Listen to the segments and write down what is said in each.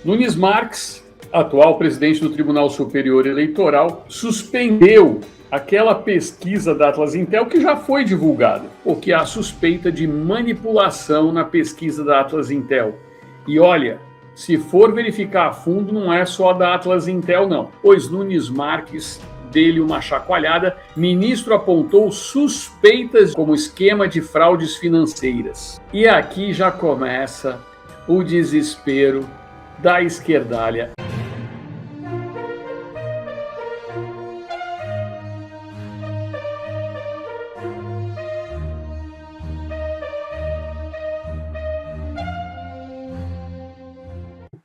Nunes Marques, atual presidente do Tribunal Superior Eleitoral, suspendeu aquela pesquisa da Atlas Intel que já foi divulgada, porque há suspeita de manipulação na pesquisa da Atlas Intel. E olha, se for verificar a fundo, não é só da Atlas Intel não, pois Nunes Marques dele uma chacoalhada, ministro apontou suspeitas como esquema de fraudes financeiras. E aqui já começa o desespero da esquerdalha.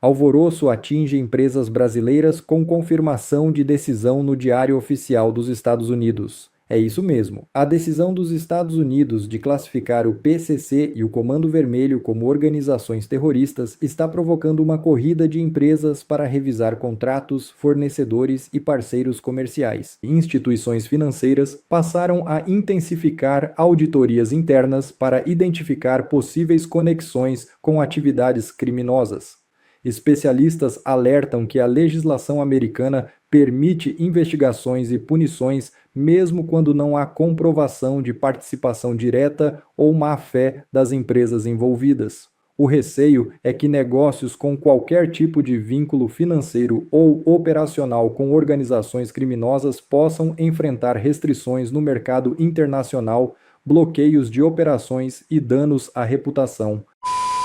Alvoroço atinge empresas brasileiras com confirmação de decisão no Diário Oficial dos Estados Unidos. É isso mesmo. A decisão dos Estados Unidos de classificar o PCC e o Comando Vermelho como organizações terroristas está provocando uma corrida de empresas para revisar contratos, fornecedores e parceiros comerciais. Instituições financeiras passaram a intensificar auditorias internas para identificar possíveis conexões com atividades criminosas. Especialistas alertam que a legislação americana permite investigações e punições mesmo quando não há comprovação de participação direta ou má-fé das empresas envolvidas. O receio é que negócios com qualquer tipo de vínculo financeiro ou operacional com organizações criminosas possam enfrentar restrições no mercado internacional, bloqueios de operações e danos à reputação.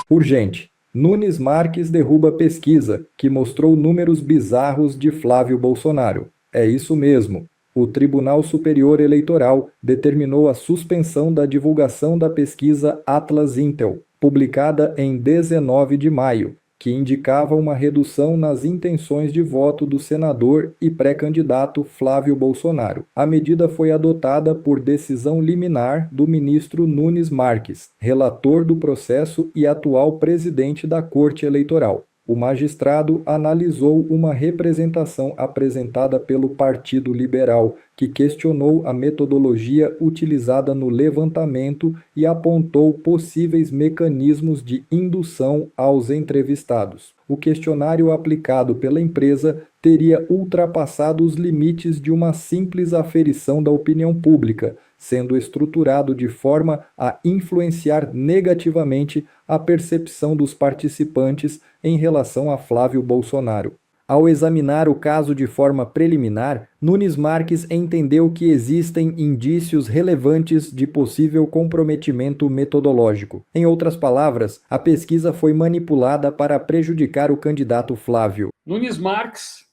Urgente. Nunes Marques derruba pesquisa que mostrou números bizarros de Flávio Bolsonaro. É isso mesmo. O Tribunal Superior Eleitoral determinou a suspensão da divulgação da pesquisa Atlas Intel, publicada em 19 de maio, que indicava uma redução nas intenções de voto do senador e pré-candidato Flávio Bolsonaro. A medida foi adotada por decisão liminar do ministro Nunes Marques, relator do processo e atual presidente da Corte Eleitoral. O magistrado analisou uma representação apresentada pelo Partido Liberal, que questionou a metodologia utilizada no levantamento e apontou possíveis mecanismos de indução aos entrevistados. O questionário aplicado pela empresa teria ultrapassado os limites de uma simples aferição da opinião pública, sendo estruturado de forma a influenciar negativamente a percepção dos participantes em relação a Flávio Bolsonaro. Ao examinar o caso de forma preliminar, Nunes Marques entendeu que existem indícios relevantes de possível comprometimento metodológico. Em outras palavras, a pesquisa foi manipulada para prejudicar o candidato Flávio. Nunes Marques,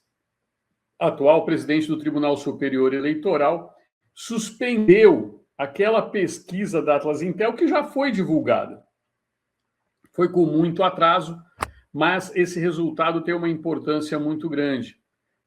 atual presidente do Tribunal Superior Eleitoral, suspendeu aquela pesquisa da Atlas Intel que já foi divulgada. Foi com muito atraso, mas esse resultado tem uma importância muito grande,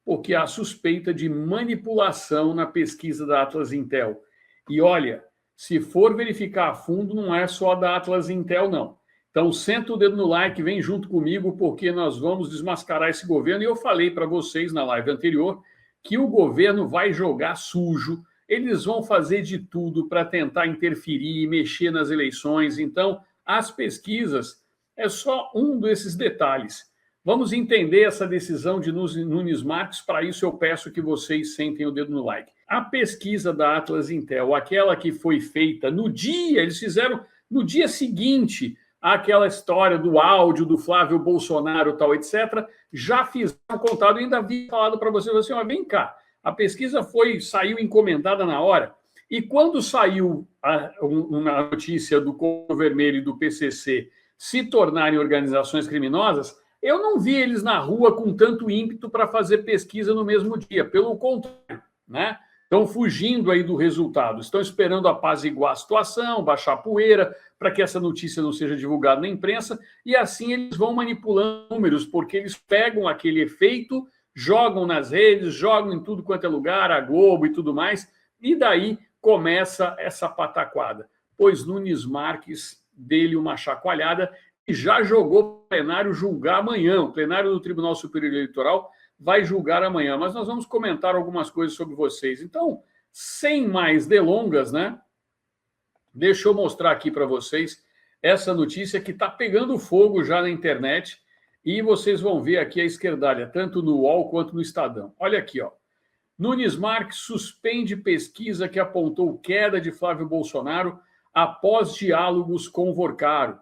porque há suspeita de manipulação na pesquisa da Atlas Intel. E olha, se for verificar a fundo, não é só da Atlas Intel, não. Então, senta o dedo no like, vem junto comigo, porque nós vamos desmascarar esse governo. E eu falei para vocês na live anterior que o governo vai jogar sujo. Eles vão fazer de tudo para tentar interferir e mexer nas eleições. Então, as pesquisas é só um desses detalhes. Vamos entender essa decisão de Nunes Marques. Para isso, eu peço que vocês sentem o dedo no like. A pesquisa da Atlas Intel, aquela que foi feita no dia, eles fizeram no dia seguinte àquela história do áudio do Flávio Bolsonaro, tal, etc., já fizeram contado. Ainda havia falado para vocês assim, vem cá. A pesquisa saiu encomendada na hora, e quando saiu uma notícia do Comando Vermelho e do PCC se tornarem organizações criminosas, eu não vi eles na rua com tanto ímpeto para fazer pesquisa no mesmo dia, pelo contrário, né? Estão fugindo aí do resultado, estão esperando apaziguar a situação, baixar a poeira, para que essa notícia não seja divulgada na imprensa, e assim eles vão manipulando números, porque eles pegam aquele efeito, jogam nas redes, jogam em tudo quanto é lugar, a Globo e tudo mais, e daí começa essa pataquada. Pois Nunes Marques dele uma chacoalhada e já jogou o plenário julgar amanhã. O plenário do Tribunal Superior Eleitoral vai julgar amanhã, mas nós vamos comentar algumas coisas sobre vocês. Então, sem mais delongas, né? Deixa eu mostrar aqui para vocês essa notícia que está pegando fogo já na internet. E vocês vão ver aqui a esquerdalha, tanto no UOL quanto no Estadão. Olha aqui, ó. Nunes Marques suspende pesquisa que apontou queda de Flávio Bolsonaro após diálogos com Vorcaro.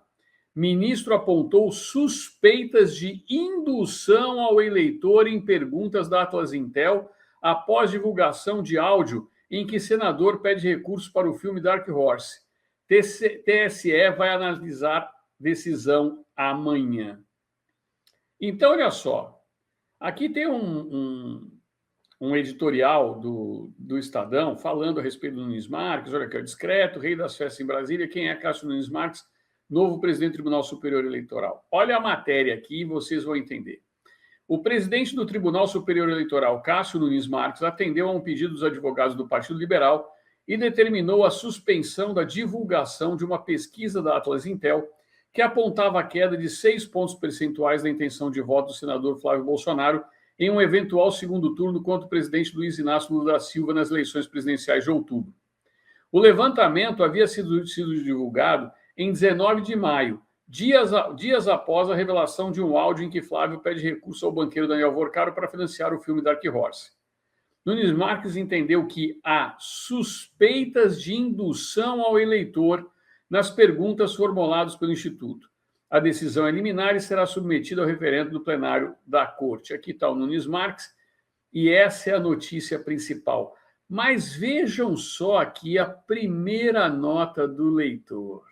Ministro apontou suspeitas de indução ao eleitor em perguntas da Atlas Intel após divulgação de áudio em que senador pede recursos para o filme Dark Horse. TSE vai analisar decisão amanhã. Então, olha só. Aqui tem um editorial do Estadão falando a respeito do Nunes Marques. Olha aqui, discreto, rei das festas em Brasília. Quem é Cássio Nunes Marques? Novo presidente do Tribunal Superior Eleitoral. Olha a matéria aqui e vocês vão entender. O presidente do Tribunal Superior Eleitoral, Cássio Nunes Marques, atendeu a um pedido dos advogados do Partido Liberal e determinou a suspensão da divulgação de uma pesquisa da Atlas Intel que apontava a queda de 6 pontos percentuais da intenção de voto do senador Flávio Bolsonaro em um eventual segundo turno contra o presidente Luiz Inácio Lula da Silva nas eleições presidenciais de outubro. O levantamento havia sido divulgado em 19 de maio, dias após a revelação de um áudio em que Flávio pede recurso ao banqueiro Daniel Vorcaro para financiar o filme Dark Horse. Nunes Marques entendeu que há suspeitas de indução ao eleitor nas perguntas formuladas pelo Instituto. A decisão é liminar e será submetida ao referendo do plenário da Corte. Aqui está o Nunes Marques e essa é a notícia principal. Mas vejam só aqui a primeira nota do leitor.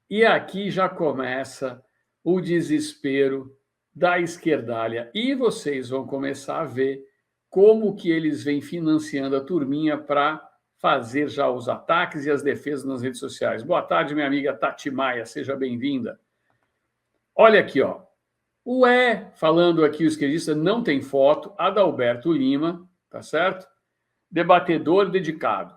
E aqui já começa o desespero da esquerdalha. E vocês vão começar a ver como que eles vêm financiando a turminha para fazer já os ataques e as defesas nas redes sociais. Boa tarde, minha amiga Tati Maia, seja bem-vinda. Olha aqui, ó. Falando aqui o esquerdista, não tem foto, Adalberto Lima, tá certo? Debatedor dedicado.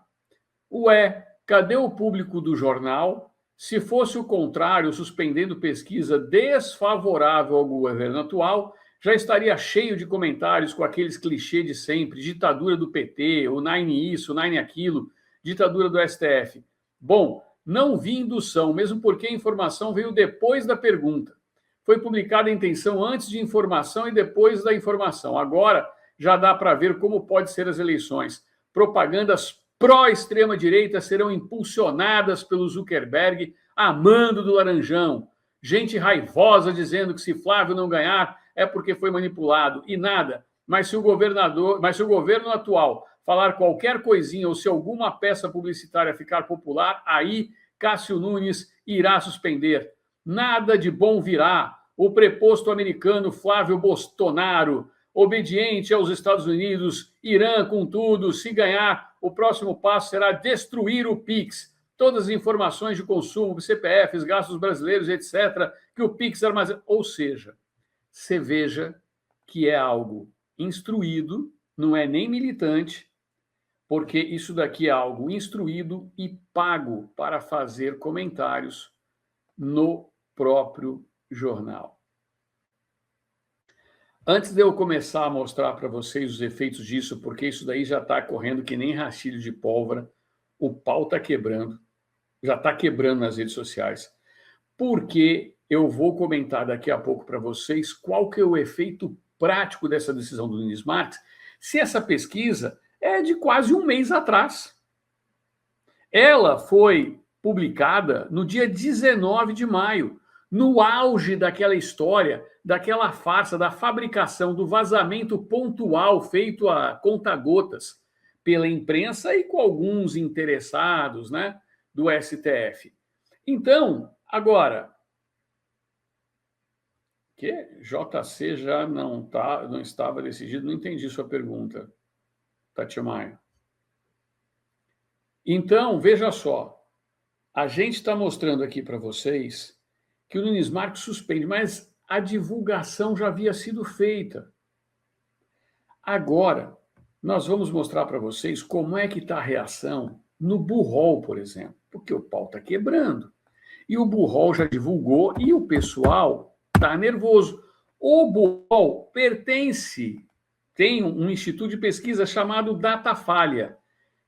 Cadê o público do jornal? Se fosse o contrário, suspendendo pesquisa desfavorável ao governo atual, já estaria cheio de comentários com aqueles clichês de sempre, ditadura do PT, o Nine isso, o Nine aquilo, ditadura do STF. Bom, não vi indução, mesmo porque a informação veio depois da pergunta. Foi publicada a intenção antes de informação e depois da informação. Agora já dá para ver como pode ser as eleições. Propagandas pró-extrema-direita serão impulsionadas pelo Zuckerberg, amando do Laranjão. Gente raivosa dizendo que se Flávio não ganhar é porque foi manipulado. E nada. Mas se o governo atual falar qualquer coisinha ou se alguma peça publicitária ficar popular, aí Cássio Nunes irá suspender. Nada de bom virá. O preposto americano Flávio Bolsonaro, obediente aos Estados Unidos, irã com tudo, se ganhar, o próximo passo será destruir o PIX. Todas as informações de consumo, CPFs, gastos brasileiros, etc., que o PIX armazena. Ou seja, você veja que é algo instruído, não é nem militante, porque isso daqui é algo instruído e pago para fazer comentários no próprio jornal. Antes de eu começar a mostrar para vocês os efeitos disso, porque isso daí já está correndo que nem rastilho de pólvora, o pau está quebrando, já está quebrando nas redes sociais, porque eu vou comentar daqui a pouco para vocês qual que é o efeito prático dessa decisão do Nunes Marques, se essa pesquisa é de quase um mês atrás. Ela foi publicada no dia 19 de maio, no auge daquela história, daquela farsa, da fabricação, do vazamento pontual feito a conta-gotas pela imprensa e com alguns interessados, né, do STF. Então, agora, que JC já não estava decidido, não entendi sua pergunta, Tati Maia. Então, veja só, a gente está mostrando aqui para vocês que o Nunes Marques suspende, mas a divulgação já havia sido feita. Agora, nós vamos mostrar para vocês como é que está a reação no Burrol, por exemplo, porque o pau está quebrando. E o Burrol já divulgou e o pessoal está nervoso. O Burrol tem um instituto de pesquisa chamado Datafolha,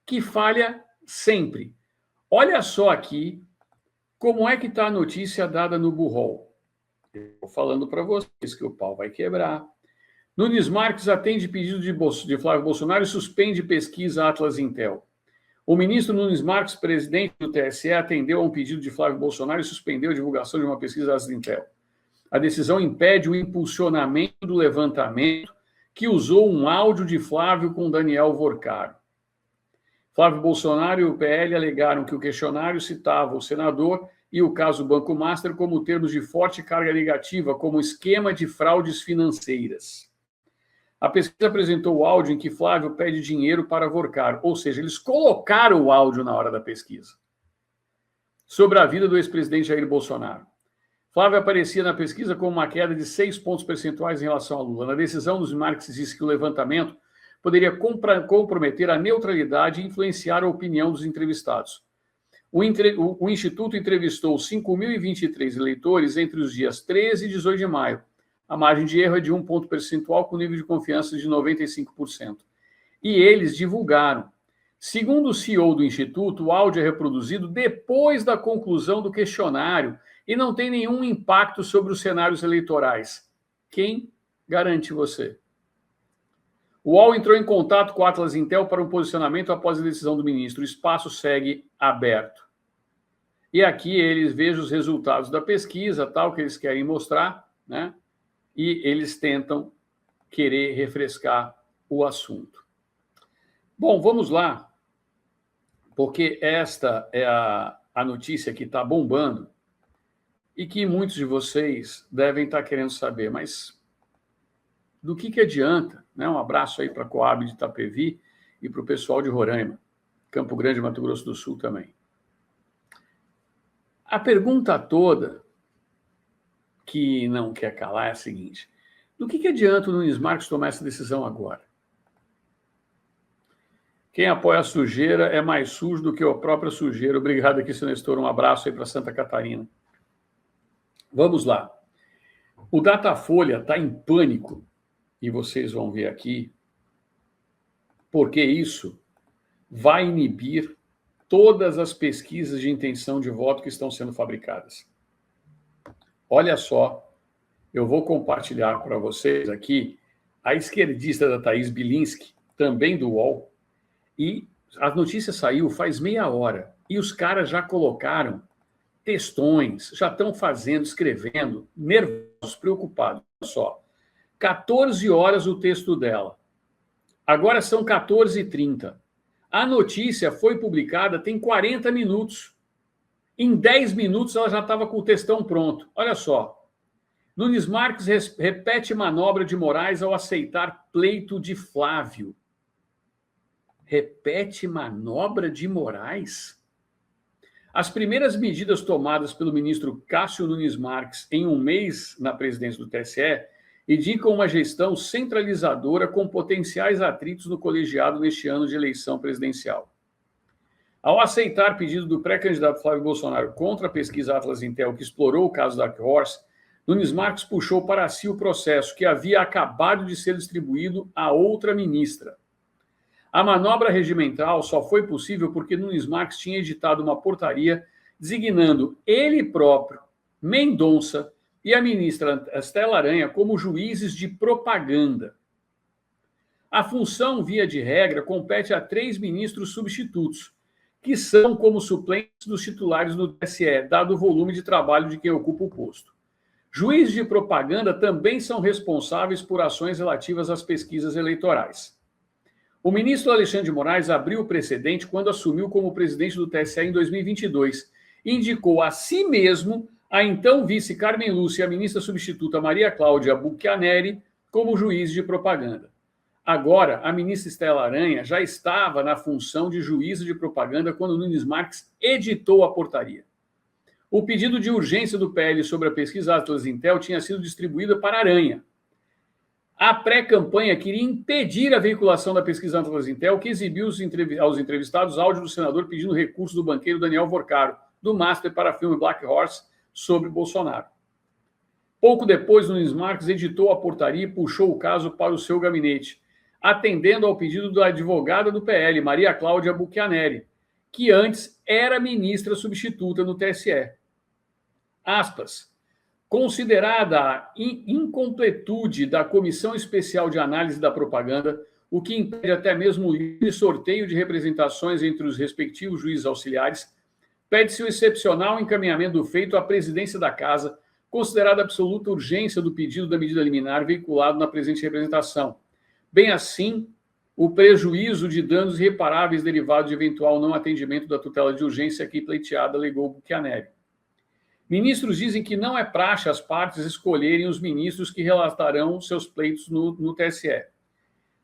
que falha sempre. Olha só aqui como é que está a notícia dada no Burrol. Estou falando para vocês que o pau vai quebrar. Nunes Marques atende pedido de Flávio Bolsonaro e suspende pesquisa Atlas Intel. O ministro Nunes Marques, presidente do TSE, atendeu a um pedido de Flávio Bolsonaro e suspendeu a divulgação de uma pesquisa Atlas Intel. A decisão impede o impulsionamento do levantamento que usou um áudio de Flávio com Daniel Vorcaro. Flávio Bolsonaro e o PL alegaram que o questionário citava o senador e o caso Banco Master como termos de forte carga negativa, como esquema de fraudes financeiras. A pesquisa apresentou o áudio em que Flávio pede dinheiro para Vorcaro, ou seja, eles colocaram o áudio na hora da pesquisa, sobre a vida do ex-presidente Jair Bolsonaro. Flávio aparecia na pesquisa com uma queda de 6 pontos percentuais em relação a Lula. Na decisão, Nunes Marques disse que o levantamento poderia comprometer a neutralidade e influenciar a opinião dos entrevistados. O Instituto entrevistou 5.023 eleitores entre os dias 13 e 18 de maio. A margem de erro é de 1 ponto percentual, com nível de confiança de 95%. E eles divulgaram. Segundo o CEO do Instituto, o áudio é reproduzido depois da conclusão do questionário e não tem nenhum impacto sobre os cenários eleitorais. Quem garante você? O UOL entrou em contato com o Atlas Intel para um posicionamento após a decisão do ministro. O espaço segue aberto. E aqui eles vejam os resultados da pesquisa, tal, que eles querem mostrar, né? E eles tentam querer refrescar o assunto. Bom, vamos lá, porque esta é a notícia que está bombando e que muitos de vocês devem estar querendo saber, mas do que adianta? Né? Um abraço aí para a Coab de Itapevi e para o pessoal de Roraima, Campo Grande, Mato Grosso do Sul também. A pergunta toda que não quer calar é a seguinte: do que adianta o Nunes Marques tomar essa decisão agora? Quem apoia a sujeira é mais sujo do que a própria sujeira. Obrigado aqui, senhor Nestor. Um abraço aí para Santa Catarina. Vamos lá. O Datafolha está em pânico, e vocês vão ver aqui, porque isso vai inibir todas as pesquisas de intenção de voto que estão sendo fabricadas. Olha só, eu vou compartilhar para vocês aqui a esquerdista da Thaís Bilinski, também do UOL, e a notícia saiu faz meia hora, e os caras já colocaram textões, já estão fazendo, escrevendo, nervosos, preocupados. Olha só, 14 horas o texto dela. Agora são 14h30. A notícia foi publicada tem 40 minutos. Em 10 minutos ela já estava com o textão pronto. Olha só. Nunes Marques repete manobra de Moraes ao aceitar pleito de Flávio. Repete manobra de Moraes? As primeiras medidas tomadas pelo ministro Cássio Nunes Marques em um mês na presidência do TSE indicam uma gestão centralizadora com potenciais atritos no colegiado neste ano de eleição presidencial. Ao aceitar pedido do pré-candidato Flávio Bolsonaro contra a pesquisa Atlas Intel, que explorou o caso Dark Horse, Nunes Marques puxou para si o processo que havia acabado de ser distribuído a outra ministra. A manobra regimental só foi possível porque Nunes Marques tinha editado uma portaria designando ele próprio, Mendonça e a ministra Estela Aranha como juízes de propaganda. A função, via de regra, compete a 3 ministros substitutos, que são como suplentes dos titulares do TSE, dado o volume de trabalho de quem ocupa o posto. Juízes de propaganda também são responsáveis por ações relativas às pesquisas eleitorais. O ministro Alexandre de Moraes abriu o precedente quando assumiu como presidente do TSE em 2022. Indicou a si mesmo a então vice Carmen Lúcia e a ministra substituta Maria Cláudia Bucchianeri como juiz de propaganda. Agora, a ministra Estela Aranha já estava na função de juíza de propaganda quando Nunes Marques editou a portaria. O pedido de urgência do PL sobre a pesquisa Atlas Intel tinha sido distribuída para Aranha. A pré-campanha queria impedir a veiculação da pesquisa Atlas Intel, que exibiu aos entrevistados áudio do senador pedindo recurso do banqueiro Daniel Vorcaro, do Master para o filme Black Horse, sobre Bolsonaro. Pouco depois, Nunes Marques editou a portaria e puxou o caso para o seu gabinete, atendendo ao pedido da advogada do PL, Maria Cláudia Bucchianeri, que antes era ministra substituta no TSE. Aspas. Considerada a incompletude da Comissão Especial de Análise da Propaganda, o que impede até mesmo o livre sorteio de representações entre os respectivos juízes auxiliares, pede-se o excepcional encaminhamento do feito à presidência da Casa, considerada absoluta urgência do pedido da medida liminar veiculado na presente representação. Bem assim, o prejuízo de danos irreparáveis derivados de eventual não atendimento da tutela de urgência aqui pleiteada, alegou Buchianeri. Ministros dizem que não é praxe as partes escolherem os ministros que relatarão seus pleitos no TSE.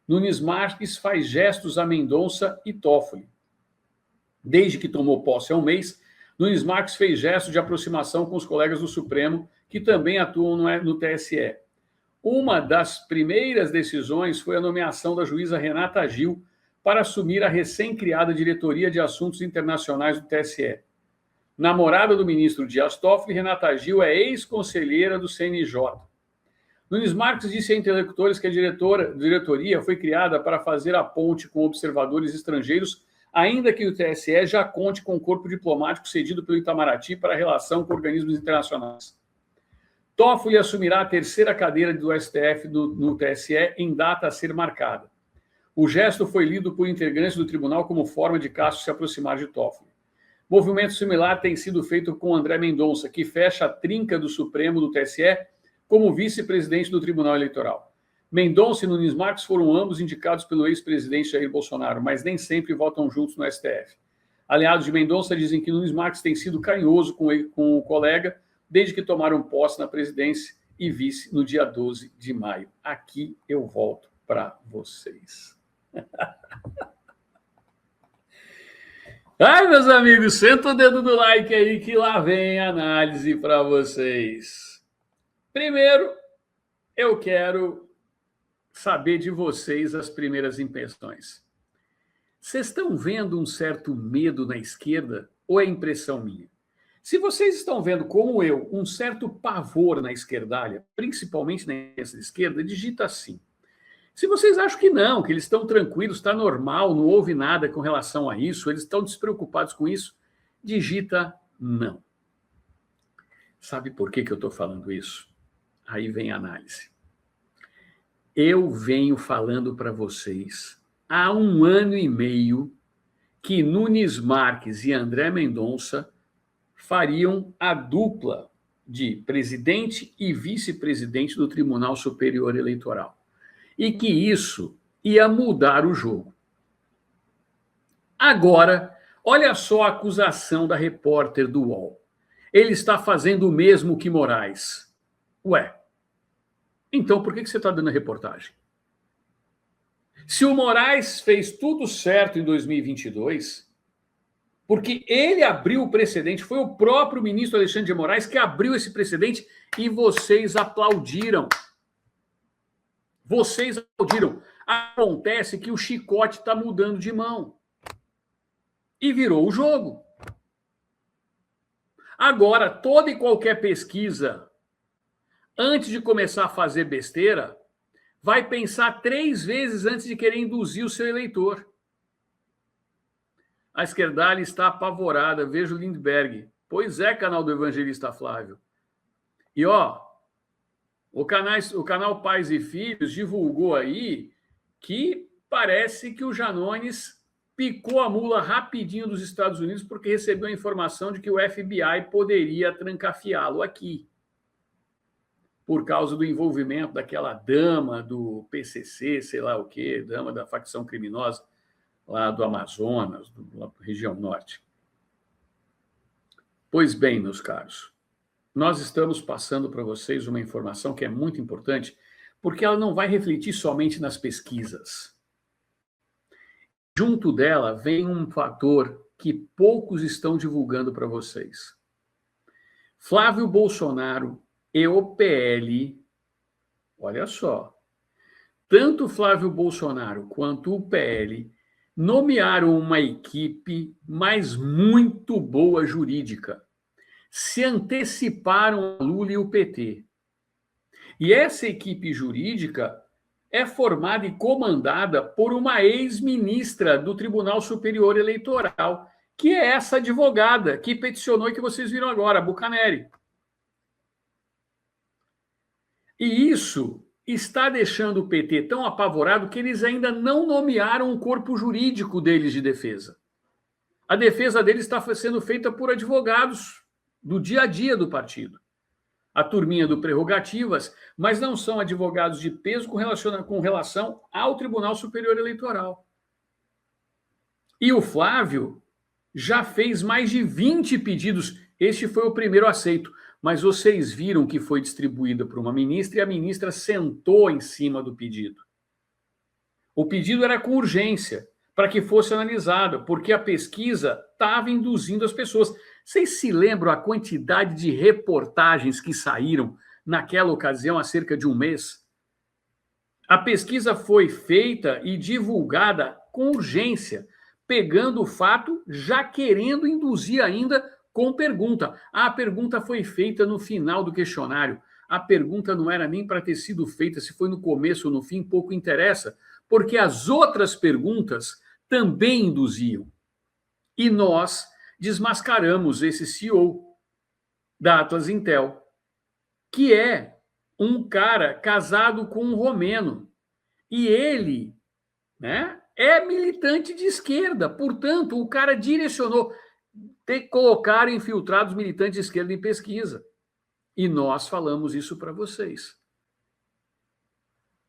Nunes Marques faz gestos a Mendonça e Toffoli. Desde que tomou posse há um mês, Nunes Marques fez gestos de aproximação com os colegas do Supremo, que também atuam no TSE. Uma das primeiras decisões foi a nomeação da juíza Renata Gil para assumir a recém-criada Diretoria de Assuntos Internacionais do TSE. Namorada do ministro Dias Toffoli, Renata Gil é ex-conselheira do CNJ. Nunes Marques disse a interlocutores que a diretoria foi criada para fazer a ponte com observadores estrangeiros, ainda que o TSE já conte com um corpo diplomático cedido pelo Itamaraty para a relação com organismos internacionais. Toffoli assumirá a terceira cadeira do STF no TSE em data a ser marcada. O gesto foi lido por integrantes do tribunal como forma de Castro se aproximar de Toffoli. Movimento similar tem sido feito com André Mendonça, que fecha a trinca do Supremo do TSE como vice-presidente do Tribunal Eleitoral. Mendonça e Nunes Marques foram ambos indicados pelo ex-presidente Jair Bolsonaro, mas nem sempre votam juntos no STF. Aliados de Mendonça dizem que Nunes Marques tem sido carinhoso com o colega desde que tomaram posse na presidência e vice no dia 12 de maio. Aqui eu volto para vocês. Ai, meus amigos, senta o dedo no like aí que lá vem a análise para vocês. Primeiro, eu quero saber de vocês as primeiras impressões. Vocês estão vendo um certo medo na esquerda ou é impressão minha? Se vocês estão vendo, como eu, um certo pavor na esquerdalha, principalmente nessa esquerda, digita assim. Se vocês acham que não, que eles estão tranquilos, está normal, não houve nada com relação a isso, eles estão despreocupados com isso, digita não. Sabe por que eu estou falando isso? Aí vem a análise. Eu venho falando para vocês há 1 ano e meio que Nunes Marques e André Mendonça fariam a dupla de presidente e vice-presidente do Tribunal Superior Eleitoral. E que isso ia mudar o jogo. Agora, olha só a acusação da repórter do UOL. Ele está fazendo o mesmo que Moraes. Ué, então por que você está dando a reportagem? Se o Moraes fez tudo certo em 2022, porque ele abriu o precedente, foi o próprio ministro Alexandre de Moraes que abriu esse precedente e vocês aplaudiram. Vocês aplaudiram. Acontece que o chicote está mudando de mão. E virou o jogo. Agora, toda e qualquer pesquisa, antes de começar a fazer besteira, vai pensar 3 vezes antes de querer induzir o seu eleitor. A esquerdalha está apavorada. Veja o Lindbergh. Pois é, canal do Evangelista Flávio. E, o canal Pais e Filhos divulgou aí que parece que o Janones picou a mula rapidinho dos Estados Unidos porque recebeu a informação de que o FBI poderia trancafiá-lo aqui. Por causa do envolvimento daquela dama do PCC, sei lá o quê, dama da facção criminosa lá do Amazonas, da região norte. Pois bem, meus caros, nós estamos passando para vocês uma informação que é muito importante, porque ela não vai refletir somente nas pesquisas. Junto dela vem um fator que poucos estão divulgando para vocês. Flávio Bolsonaro e o PL, olha só, tanto Flávio Bolsonaro quanto o PL nomearam uma equipe, mas muito boa jurídica. Se anteciparam a Lula e o PT. E essa equipe jurídica é formada e comandada por uma ex-ministra do Tribunal Superior Eleitoral, que é essa advogada que peticionou e que vocês viram agora, a Buchianeri. E isso está deixando o PT tão apavorado que eles ainda não nomearam o corpo jurídico deles de defesa. A defesa deles está sendo feita por advogados do dia a dia do partido. A turminha do Prerrogativas, mas não são advogados de peso com relação ao Tribunal Superior Eleitoral. E o Flávio já fez mais de 20 pedidos. Este foi o primeiro aceito, mas vocês viram que foi distribuída por uma ministra e a ministra sentou em cima do pedido. O pedido era com urgência, para que fosse analisado, porque a pesquisa estava induzindo as pessoas. Vocês se lembram a quantidade de reportagens que saíram naquela ocasião, há cerca de um mês? A pesquisa foi feita e divulgada com urgência, pegando o fato, já querendo induzir ainda com pergunta. A pergunta foi feita no final do questionário. A pergunta não era nem para ter sido feita, se foi no começo ou no fim, pouco interessa, porque as outras perguntas também induziam. E nós desmascaramos esse CEO da Atlas Intel, que é um cara casado com um romeno. E ele, né, é militante de esquerda. Portanto, o cara direcionou ter que colocar infiltrados militantes de esquerda em pesquisa. E nós falamos isso para vocês.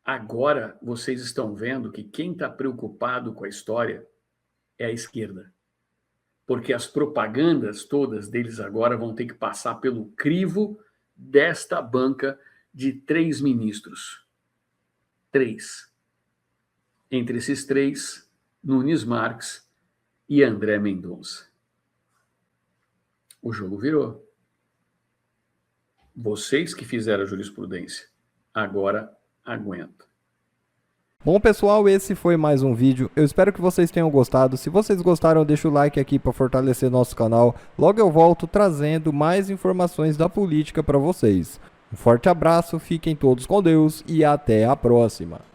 Agora vocês estão vendo que quem está preocupado com a história é a esquerda. Porque as propagandas todas deles agora vão ter que passar pelo crivo desta banca de 3 ministros. 3. Entre esses 3, Nunes Marques e André Mendonça. O jogo virou. Vocês que fizeram a jurisprudência, agora aguenta. Bom, pessoal, esse foi mais um vídeo. Eu espero que vocês tenham gostado. Se vocês gostaram, deixa o like aqui para fortalecer nosso canal. Logo eu volto trazendo mais informações da política para vocês. Um forte abraço, fiquem todos com Deus e até a próxima.